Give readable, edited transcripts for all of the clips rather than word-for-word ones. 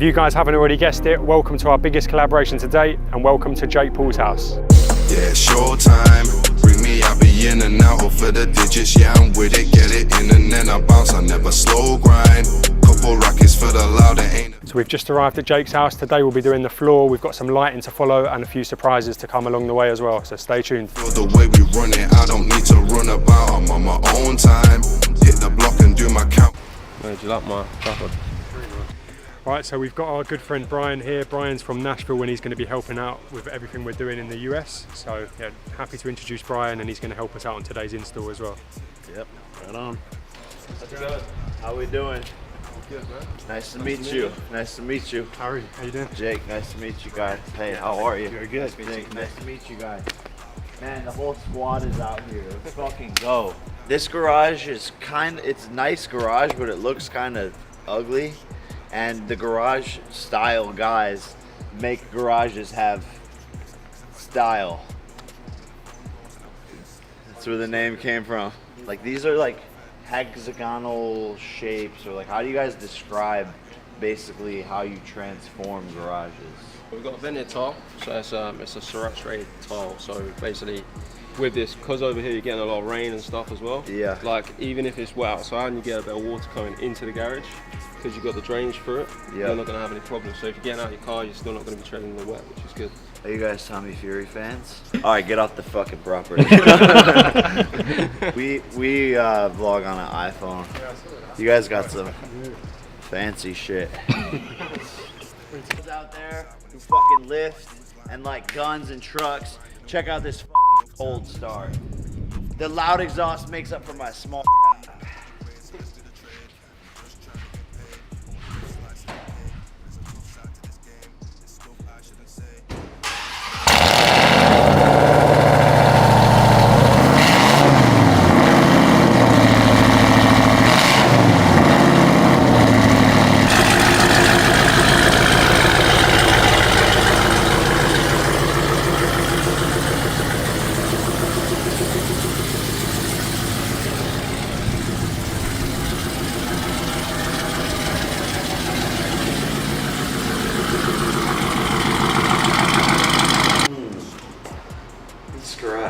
If you guys haven't already guessed it, welcome to our biggest collaboration to date, and welcome to Jake Paul's house. Yeah, it's showtime. Bring me, I'll be in and out for the digits. Yeah, I'm with it, get it in and then I bounce. I never slow grind. Couple rockets for the loud, ain't. So we've just arrived at Jake's house. Today we'll be doing the floor. We've got some lighting to follow and a few surprises to come along the way as well. So stay tuned. The way we run it, I don't need to run about. I'm on my own time. Hit the block and do my count. Where do you like my tripod? Right, so we've got our good friend Brian here. Brian's from Nashville and he's going to be helping out with everything we're doing in the US. So yeah, happy to introduce Brian, and he's going to help us out on today's install as well. Yep, right on. How's it going? How we doing? Good, man. Nice to meet you. Nice to meet you. Harry, how you doing? Jake, nice to meet you guys. Hey, how are you? You're good. Jake, nice to meet you guys. Man, the whole squad is out here. Let's fucking go. This garage is it's nice garage, but it looks kind of ugly. And the garage style guys make garages have style. That's where the name came from. Like, these are like hexagonal shapes, or like, how do you guys describe basically how you transform garages? We've got a veneer tile, so it's a ceramic tile. So basically, with this, because over here you're getting a lot of rain and stuff as well. Yeah. Like, even if it's wet outside and you get a bit of water coming into the garage, because you've got the drainage through it, you're not going to have any problems. So if you're getting out of your car, you're still not going to be treading in the wet, which is good. Are you guys Tommy Fury fans? All right, get off the fucking property. we vlog on an iPhone. You guys got some fancy shit. Out there who fucking lift and like guns and trucks. Check out this fucking cold start. The loud exhaust makes up for my small.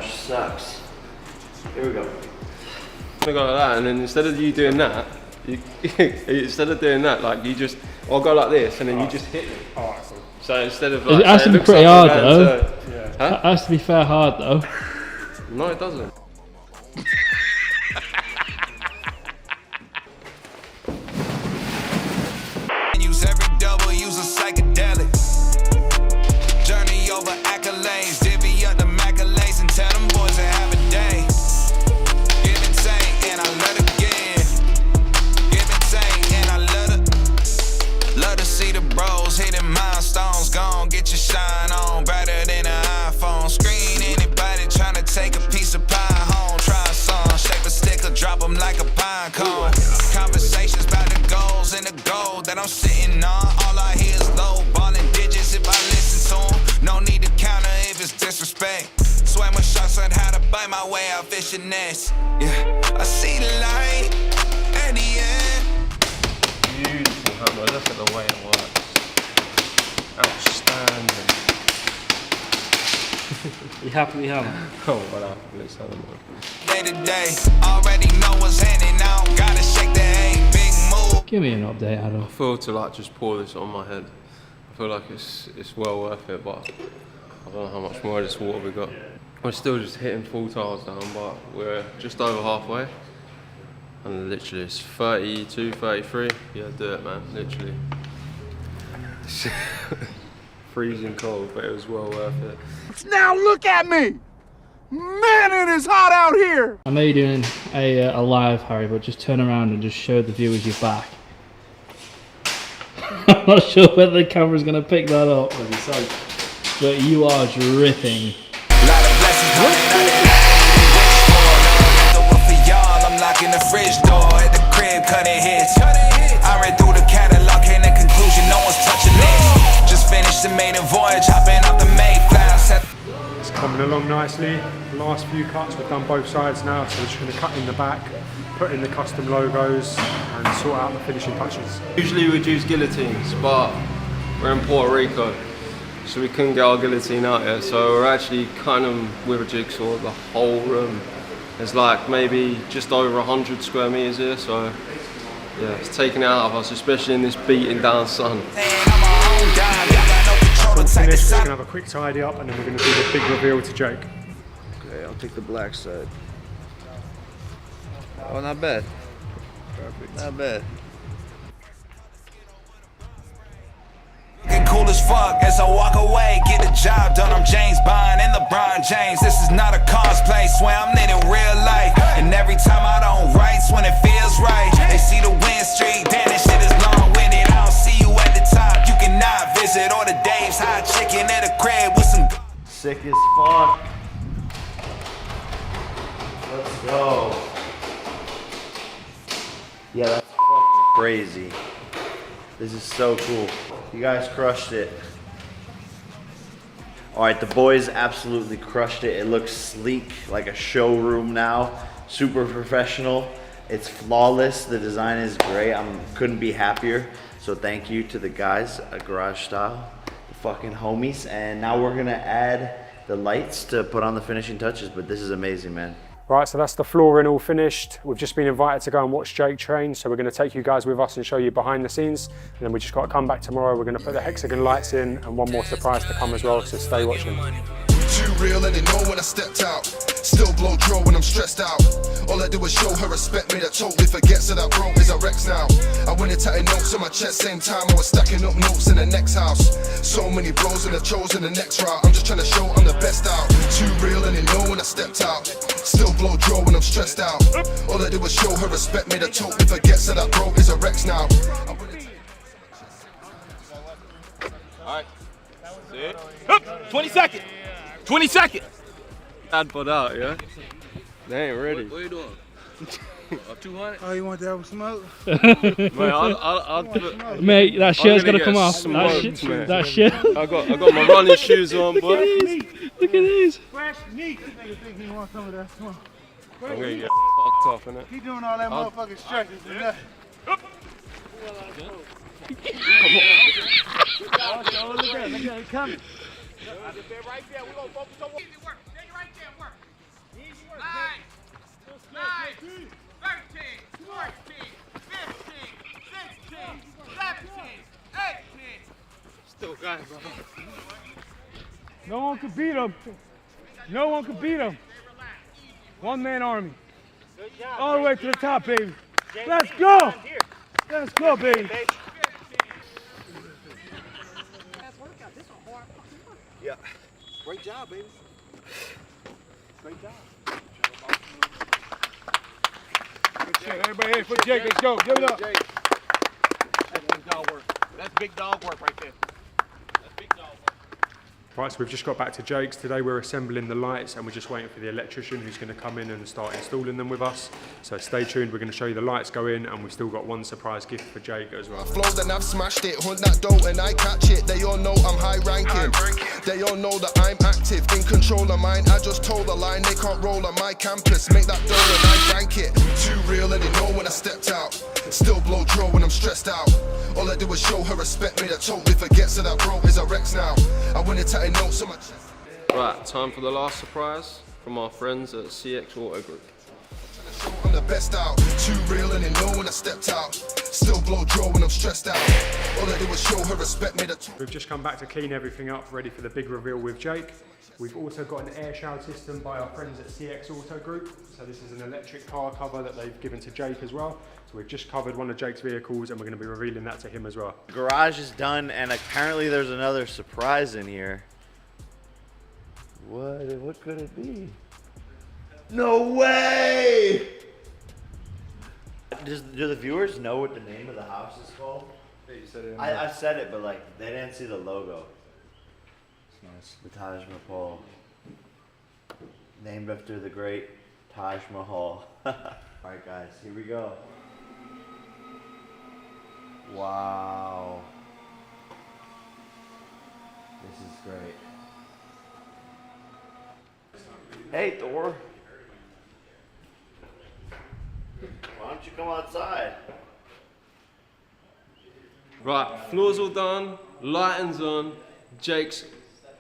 Sucks. Here we go. I go like that, and then instead of you doing that, like you just, I'll go like this, and then you just hit me. Alright, cool. So instead of like, it has to be pretty hard though. Yeah. It has to be fair hard though. No, it doesn't. Use every double, use a psychedelic. Journey over accolades, divvy up the accolades and tell them boys to have a day. Give and take, and I love it again. Give and take, and I love to see the bros hitting milestones. Gone, get your shine on, brighter than an iPhone screen. Anybody trying to take a piece of pie home, try some, shape a stick or drop them like a pine cone. Conversations about the goals and the gold that I'm sitting on. All I hear is low balling digits if I listen to them. No need to counter if it's disrespect. Swam with sharks, learned how to bite my way out fishing nets. Yeah, I see the light at the end. Beautiful hammer, look at the way it works. Outstanding. You happy we have? Oh, well, let's have a look. Day to day, already know what's happening. I don't gotta shake the A, big move. Give me an update, Adam. I feel to like just pour this on my head. I feel like it's well worth it, but I don't know how much more of this water we got. We're still just hitting full tiles down, but we're just over halfway. And literally it's 32, 33. Yeah, do it, man, literally. Freezing cold, but it was well worth it. Now look at me! Man, it is hot out here! I know you're doing a live, Harry, but just turn around and just show the viewers your back. I'm not sure whether the camera's going to pick that up, but you are dripping. I'm locking the fridge door at the crib, cutting hits. I read through the catalog, came to conclusion, no one's touching this. Just finished the maiden voyage, hopping off the Mayflower. It's coming along nicely. The last few cuts, we've done both sides now, so we're just going to cut in the back, put in the custom logos, and sort out the finishing touches. Usually we'd use guillotines, but we're in Puerto Rico, so we couldn't get our guillotine out yet. So we're actually kind of with a jigsaw the whole room. There's like maybe just over 100 square meters here, so yeah, it's taken it out of us, especially in this beating down sun. All finished, we're gonna have a quick tidy up and then we're gonna do the big reveal to Jake. Okay, I'll take the black side. Oh, not bad. Perfect. Not bad. Cool as fuck as I walk away, get the job done. I'm James Bond and LeBron James. This is not a cosplay, swear I'm in real life. And every time I don't write, when it feels right. They see the win streak, damn this shit is long-winded. I don't see you at the top, you cannot visit. Or the Dave's hot chicken at a crib with some Sick as fuck. Let's go. Yeah, that's fucking crazy. This is so cool. You guys crushed it. All right, the boys absolutely crushed it. It looks sleek, like a showroom now. Super professional. It's flawless. The design is great. Couldn't be happier. So thank you to the guys at Garage Style, the fucking homies. And now we're gonna add the lights to put on the finishing touches, but this is amazing, man. Right, so that's the flooring all finished. We've just been invited to go and watch Jake train, so we're going to take you guys with us and show you behind the scenes. And then we just got to come back tomorrow. We're going to put the hexagon lights in and one more surprise to come as well, so stay watching. Too real and they know when I stepped out. Still blow draw when I'm stressed out. All I do is show her respect, made her totally forget, so that bro is a Rex now. I went and tatted notes on my chest, same time I was stacking up notes in the next house. So many bros and I've chosen the next route. I'm just trying to show I'm the best out. Too real and they know when I stepped out. Still blow draw when I'm stressed out. All I do is show her respect, made her totally forget, so that bro is a Rex now. Alright, see it? Up, 20 seconds! 20 seconds! I'd put out, yeah? They ain't ready. What are you doing? 200? Oh, you want to have smoke? Mate, I'll put... Mate, that shirt's gotta come off. Smoked, mate. That shirt. I got my running shoes on, boy. Look at these. Fresh meat. This nigga think he wants some of that smoke. I'm gonna get fucked off, innit? He doing all that motherfucking stretches and that. Look at it coming. Right there, we gonna focus on easy work. Stay right there, work. Easy work. 9, 13, 14, 15, 16, 17, 18. Still got it, bro. No one can beat him. No one can beat him. One man army. All the way to the top, baby. Let's go. Let's go, baby. Yeah. Great job, baby. Great job. Good shit. Everybody here for Jake. Let's go. Give it up. That's big dog work. That's big dog work right there. That's big dog work. Right, so we've just got back to Jake's. Today we're assembling the lights and we're just waiting for the electrician who's going to come in and start installing them with us. So stay tuned, we're going to show you the lights go in and we've still got one surprise gift for Jake as well. Flowed and I've smashed it, hunt that dough and I catch it. They all know I'm high ranking. They all know that I'm active, in control of mine. I just told the line, they can't roll on my campus. Make that dough and I bank it. Too real and they know when I stepped out. Still blow draw when I'm stressed out. All I do is show her respect, made her totally forget, so that bro is a Rex now. I went and tatted notes on my chest. Right, time for the last surprise from our friends at CX Auto Group. I'm the best out. Too real and they know when I stepped out. Still blow draw when I'm stressed out. All I do is show her respect, made her We've just come back to clean everything up, ready for the big reveal with Jake. We've also got an air shower system by our friends at CX Auto Group. So this is an electric car cover that they've given to Jake as well. So we've just covered one of Jake's vehicles and we're going to be revealing that to him as well. Garage is done and apparently there's another surprise in here. What could it be? No way! Do the viewers know what the name of the house is called? Yeah, you said it. I said it, but like they didn't see the logo. It's nice. The Taj Mahal. Named after the great Taj Mahal. Alright guys, here we go. Wow. This is great. Hey Thor. Why don't you come outside? Right, floor's all done, Lighting's on. Jake's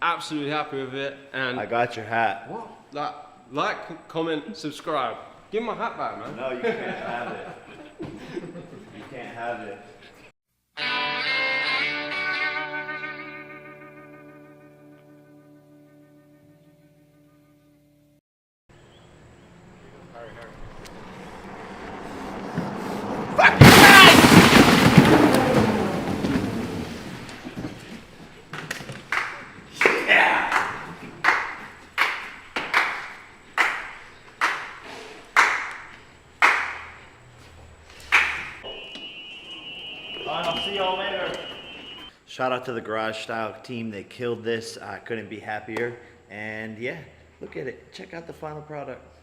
absolutely happy with it, and I got your hat. what? Like, comment, subscribe. Give my hat back, man. No, you can't have it. You can't have it. I'll see y'all later. Shout out to the Garage Style team. They killed this. I couldn't be happier. And yeah, look at it. Check out the final product.